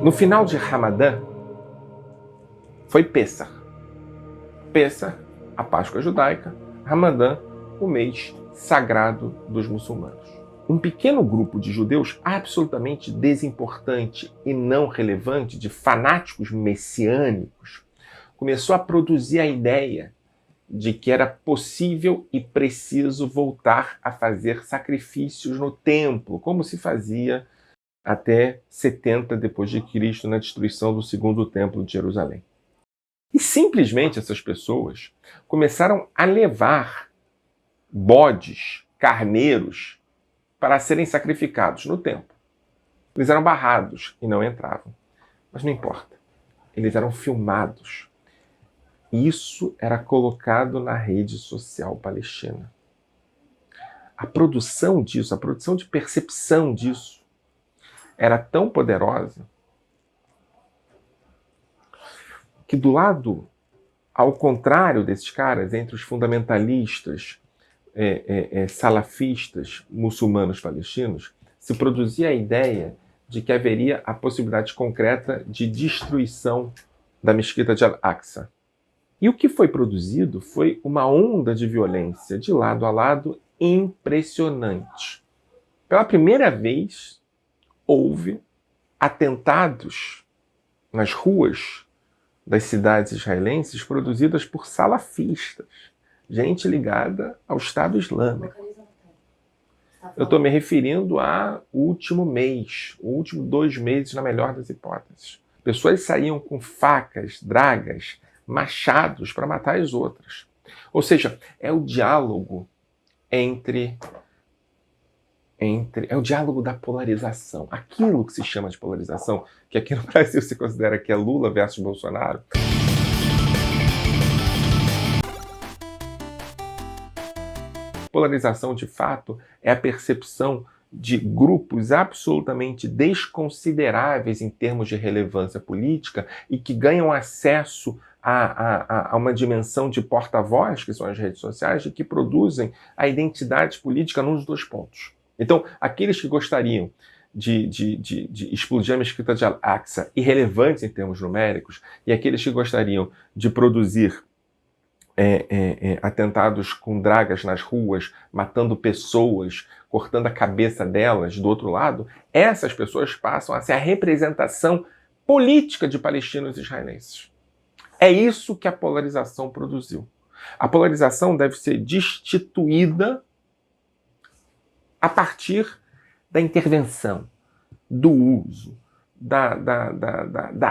No final de Ramadã, foi Pêssar. Pêssar, a Páscoa judaica, Ramadã, o mês sagrado dos muçulmanos. Um pequeno grupo de judeus absolutamente desimportante e não relevante, de fanáticos messiânicos, começou a produzir a ideia de que era possível e preciso voltar a fazer sacrifícios no templo, como se fazia até 70 depois de Cristo, na destruição do segundo templo de Jerusalém. E simplesmente essas pessoas começaram a levar bodes, carneiros, para serem sacrificados no templo. Eles eram barrados e não entravam. Mas não importa. Eles eram filmados. Isso era colocado na rede social palestina. A produção disso, a produção de percepção disso, era tão poderosa que do lado, ao contrário desses caras, entre os fundamentalistas, salafistas, muçulmanos palestinos, se produzia a ideia de que haveria a possibilidade concreta de destruição da mesquita de Al-Aqsa. E o que foi produzido foi uma onda de violência de lado a lado impressionante. Pela primeira vez, houve atentados nas ruas das cidades israelenses produzidas por salafistas, gente ligada ao Estado Islâmico. Eu estou me referindo ao último mês, o último 2 meses, na melhor das hipóteses. Pessoas saíam com facas, dragas, machados para matar as outras. Ou seja, é o diálogo é o diálogo da polarização. Aquilo que se chama de polarização, que aqui no Brasil se considera que é Lula versus Bolsonaro. Polarização, de fato, é a percepção de grupos absolutamente desconsideráveis em termos de relevância política e que ganham acesso a uma dimensão de porta-voz, que são as redes sociais, e que produzem a identidade política nos 2 pontos. Então, aqueles que gostariam de explodir a mesquita de Al-Aqsa, irrelevantes em termos numéricos, e aqueles que gostariam de produzir atentados com dragas nas ruas, matando pessoas, cortando a cabeça delas do outro lado, essas pessoas passam a ser a representação política de palestinos e israelenses. É isso que a polarização produziu. A polarização deve ser destituída a partir da intervenção, do uso, da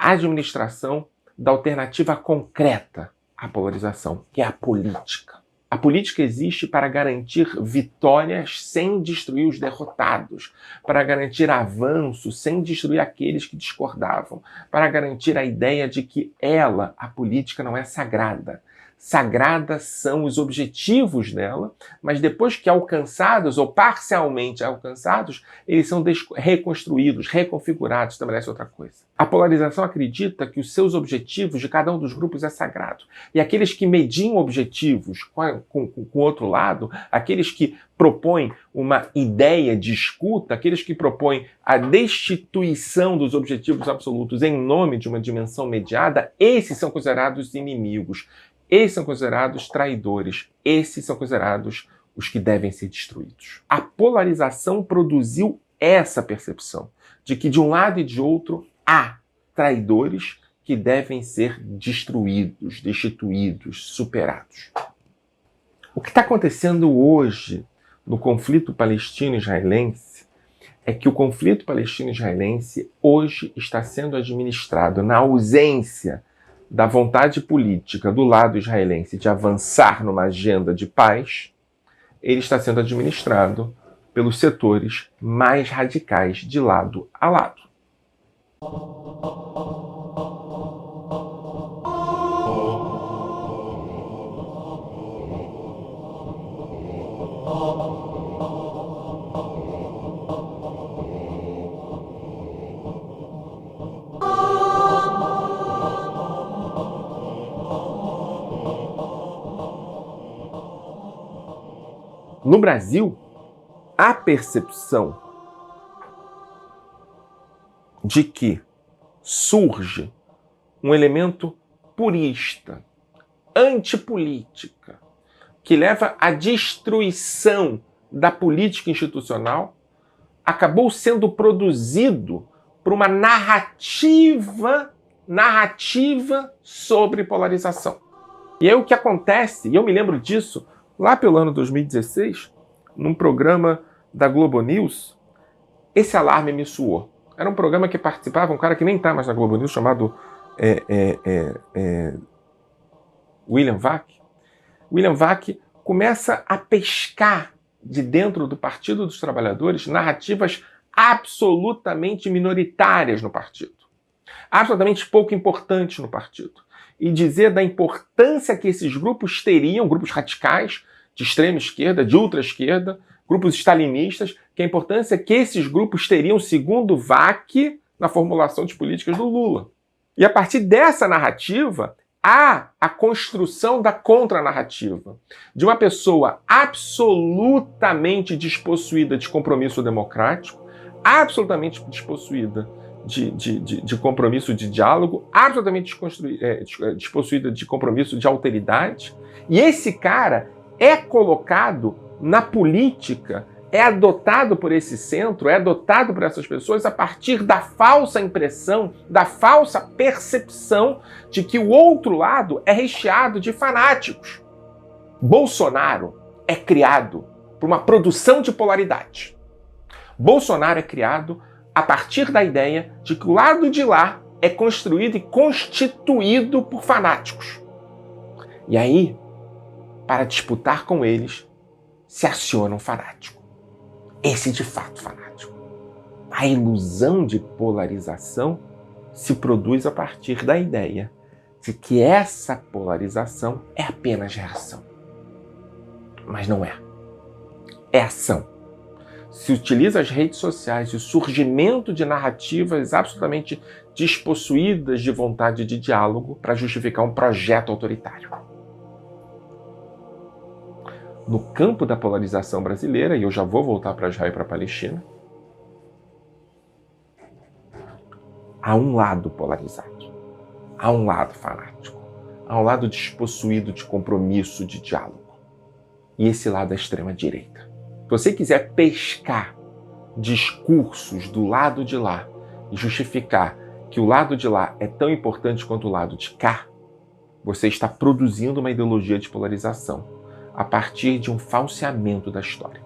administração da alternativa concreta à polarização, que é a política. A política existe para garantir vitórias sem destruir os derrotados, para garantir avanço sem destruir aqueles que discordavam, para garantir a ideia de que a política, não é sagrada. Sagradas são os objetivos dela, mas depois que alcançados, ou parcialmente alcançados, eles são reconstruídos, reconfigurados, estabelece outra coisa. A polarização acredita que os seus objetivos de cada um dos grupos é sagrado. E aqueles que mediam objetivos com o outro lado, aqueles que propõem uma ideia de escuta, aqueles que propõem a destituição dos objetivos absolutos em nome de uma dimensão mediada, esses são considerados inimigos. Esses são considerados traidores. Esses são considerados os que devem ser destruídos. A polarização produziu essa percepção de que de um lado e de outro há traidores que devem ser destruídos, destituídos, superados. O que está acontecendo hoje no conflito palestino-israelense é que o conflito palestino-israelense hoje está sendo administrado na ausência da vontade política do lado israelense de avançar numa agenda de paz. Ele está sendo administrado pelos setores mais radicais de lado a lado. No Brasil, a percepção de que surge um elemento purista, antipolítica, que leva à destruição da política institucional, acabou sendo produzido por uma narrativa sobre polarização. E aí o que acontece, e eu me lembro disso lá pelo ano 2016, num programa da Globo News, esse alarme me soou. Era um programa que participava um cara que nem está mais na Globo News, chamado William Vac. William Vac começa a pescar de dentro do Partido dos Trabalhadores narrativas absolutamente minoritárias no partido, absolutamente pouco importantes no partido, e dizer da importância que esses grupos teriam, grupos radicais, de extrema esquerda, de ultra esquerda, grupos stalinistas, que a importância que esses grupos teriam, segundo Vac, na formulação de políticas do Lula. E a partir dessa narrativa, há a construção da contranarrativa, de uma pessoa absolutamente despossuída de compromisso democrático, absolutamente despossuída de compromisso de diálogo, absolutamente despossuída de compromisso de alteridade. E esse cara é colocado na política, é adotado por esse centro, é adotado por essas pessoas a partir da falsa impressão, da falsa percepção de que o outro lado é recheado de fanáticos. Bolsonaro é criado por uma produção de polaridade. Bolsonaro é criado a partir da ideia de que o lado de lá é construído e constituído por fanáticos. E aí, para disputar com eles, se aciona um fanático. Esse de fato fanático. A ilusão de polarização se produz a partir da ideia de que essa polarização é apenas reação. Mas não é. É ação. Se utiliza as redes sociais e o surgimento de narrativas absolutamente despossuídas de vontade de diálogo para justificar um projeto autoritário. No campo da polarização brasileira, e eu já vou voltar para Israel e para a Palestina, há um lado polarizado, há um lado fanático, há um lado despossuído de compromisso, de diálogo. E esse lado é a extrema-direita. Se você quiser pescar discursos do lado de lá e justificar que o lado de lá é tão importante quanto o lado de cá, você está produzindo uma ideologia de polarização a partir de um falseamento da história.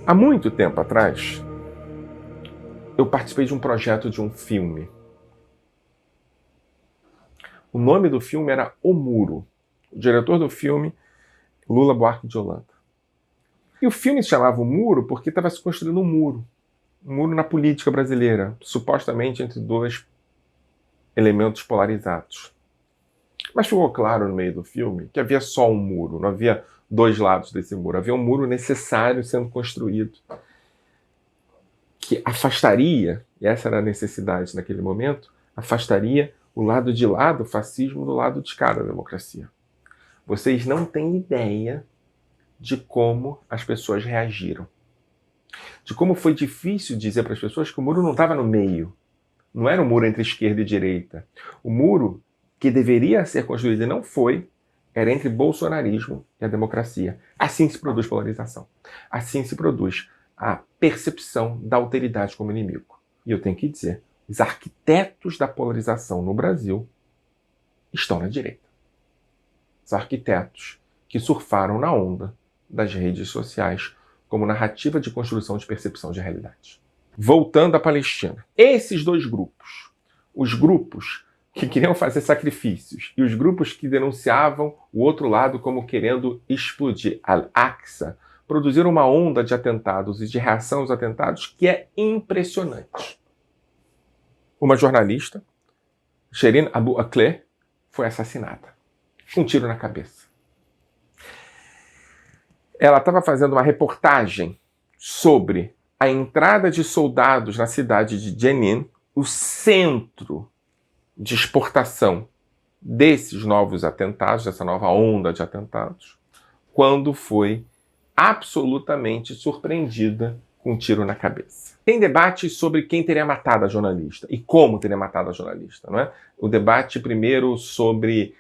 Há muito tempo atrás, eu participei de um projeto de um filme. O nome do filme era O Muro. O diretor do filme, Lula Buarque de Holanda. E o filme se chamava O Muro porque estava se construindo um muro na política brasileira, supostamente entre dois elementos polarizados. Mas ficou claro no meio do filme que havia só um muro, não havia dois lados desse muro. Havia um muro necessário sendo construído, que afastaria, e essa era a necessidade naquele momento, afastaria o lado de lá do fascismo do lado de cá da democracia. Vocês não têm ideia de como as pessoas reagiram. De como foi difícil dizer para as pessoas que o muro não estava no meio. Não era um muro entre esquerda e direita. O muro que deveria ser construído e não foi, era entre bolsonarismo e a democracia. Assim se produz polarização. Assim se produz a percepção da alteridade como inimigo. E eu tenho que dizer, os arquitetos da polarização no Brasil estão na direita. Os arquitetos que surfaram na onda das redes sociais como narrativa de construção de percepção de realidade. Voltando à Palestina. Esses dois grupos, os grupos que queriam fazer sacrifícios e os grupos que denunciavam o outro lado como querendo explodir Al-Aqsa, produziram uma onda de atentados e de reação aos atentados que é impressionante. Uma jornalista, Shirin Abu Akleh, foi assassinada. Um tiro na cabeça. Ela estava fazendo uma reportagem sobre a entrada de soldados na cidade de Jenin, o centro de exportação desses novos atentados, dessa nova onda de atentados, quando foi absolutamente surpreendida com um tiro na cabeça. Tem debate sobre quem teria matado a jornalista e como teria matado a jornalista, não é? O debate primeiro sobre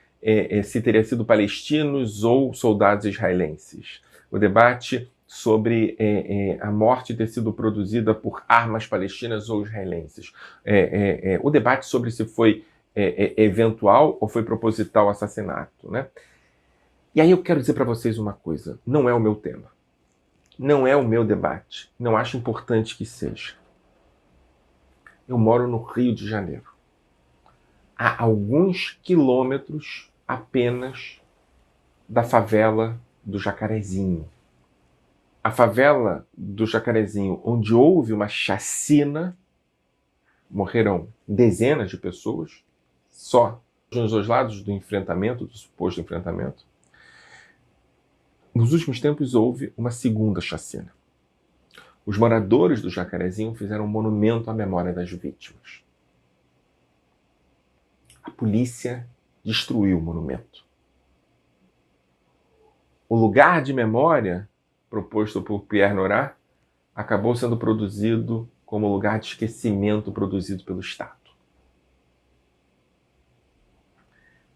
se teria sido palestinos ou soldados israelenses. O debate sobre a morte ter sido produzida por armas palestinas ou israelenses. O debate sobre se foi eventual ou foi proposital o assassinato, né? E aí eu quero dizer para vocês uma coisa, não é o meu tema, não é o meu debate, não acho importante que seja. Eu moro no Rio de Janeiro, a alguns quilômetros apenas da favela do Jacarezinho. A favela do Jacarezinho, onde houve uma chacina, morreram dezenas de pessoas, só nos dois lados do enfrentamento, do suposto enfrentamento. Nos últimos tempos houve uma segunda chacina. Os moradores do Jacarezinho fizeram um monumento à memória das vítimas. A polícia destruiu o monumento. O lugar de memória proposto por Pierre Nora acabou sendo produzido como lugar de esquecimento produzido pelo Estado.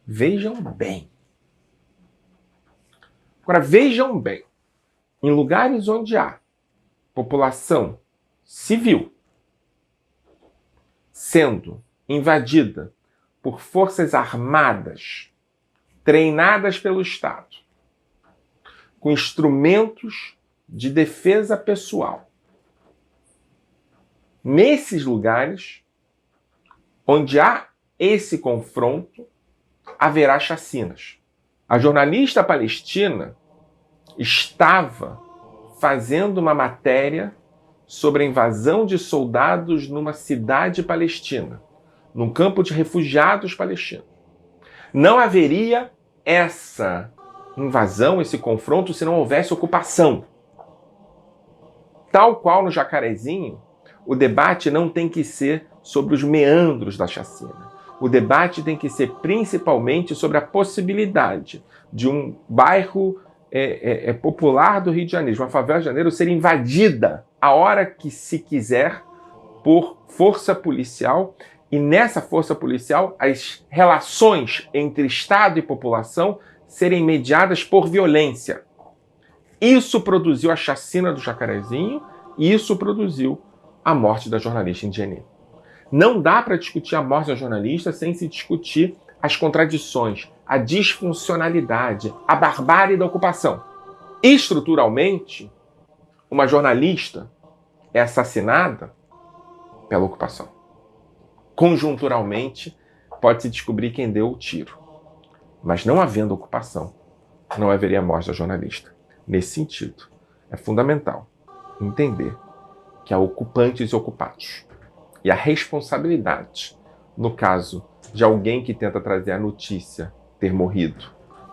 Vejam bem. Agora, vejam bem. Em lugares onde há população civil sendo invadida por forças armadas treinadas pelo Estado, com instrumentos de defesa pessoal. Nesses lugares onde há esse confronto, haverá chacinas. A jornalista palestina estava fazendo uma matéria sobre a invasão de soldados numa cidade palestina, num campo de refugiados palestinos. Não haveria essa invasão, esse confronto, se não houvesse ocupação. Tal qual no Jacarezinho, o debate não tem que ser sobre os meandros da chacina. O debate tem que ser principalmente sobre a possibilidade de um bairro popular do Rio de Janeiro, de uma favela de Janeiro, ser invadida a hora que se quiser por força policial, e nessa força policial as relações entre Estado e população serem mediadas por violência. Isso produziu a chacina do Jacarezinho e isso produziu a morte da jornalista Indiane. Não dá para discutir a morte da jornalista sem se discutir as contradições, a disfuncionalidade, a barbárie da ocupação. Estruturalmente, uma jornalista é assassinada pela ocupação. Conjunturalmente, pode-se descobrir quem deu o tiro. Mas não havendo ocupação, não haveria morte da jornalista. Nesse sentido, é fundamental entender que há ocupantes e ocupados. E a responsabilidade, no caso de alguém que tenta trazer a notícia ter morrido,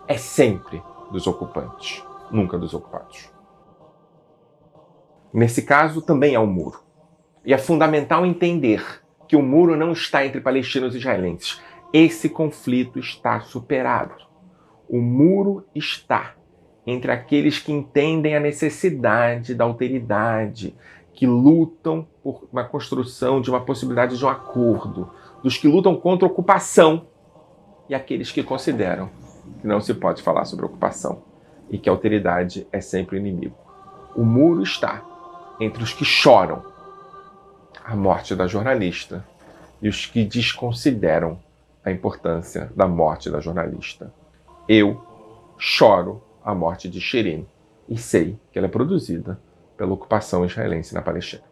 é sempre dos ocupantes, nunca dos ocupados. Nesse caso, também há um muro. E é fundamental entender que o muro não está entre palestinos e israelenses. Esse conflito está superado. O muro está entre aqueles que entendem a necessidade da alteridade, que lutam por uma construção de uma possibilidade de um acordo, dos que lutam contra a ocupação e aqueles que consideram que não se pode falar sobre ocupação e que a alteridade é sempre o inimigo. O muro está entre os que choram a morte da jornalista e os que desconsideram a importância da morte da jornalista. Eu choro a morte de Shirin e sei que ela é produzida pela ocupação israelense na Palestina.